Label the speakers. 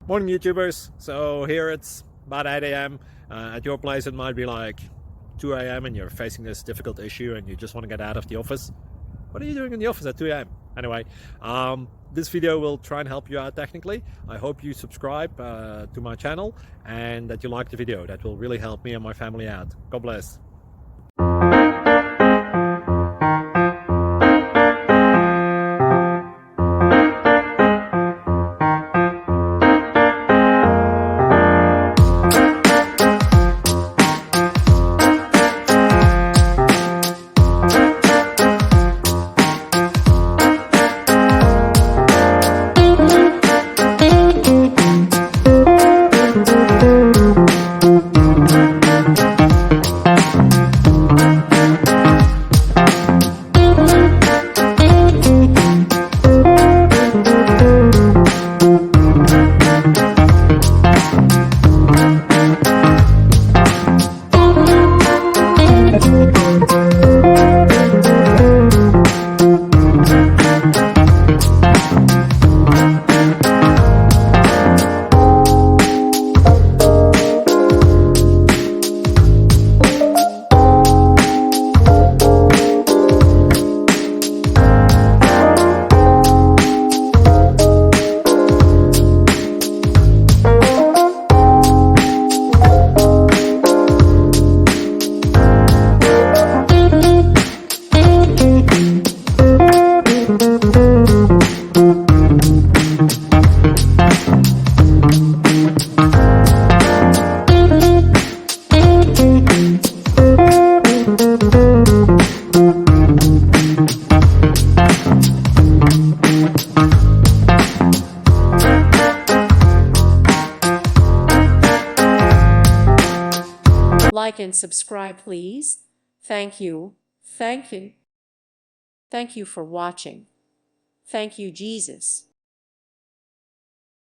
Speaker 1: Morning YouTubers. So here it's about 8 a.m. At your place it might be like 2 a.m. and you're facing this difficult issue and you just want to get out of the office. What are you doing in the office at 2 a.m.? Anyway, this video will try and help you out technically. I hope you subscribe to my channel and that you like the video. That will really help me and my family out. God bless.
Speaker 2: Like and subscribe, please. Thank you. Thank you. Thank you for watching. Thank you, Jesus.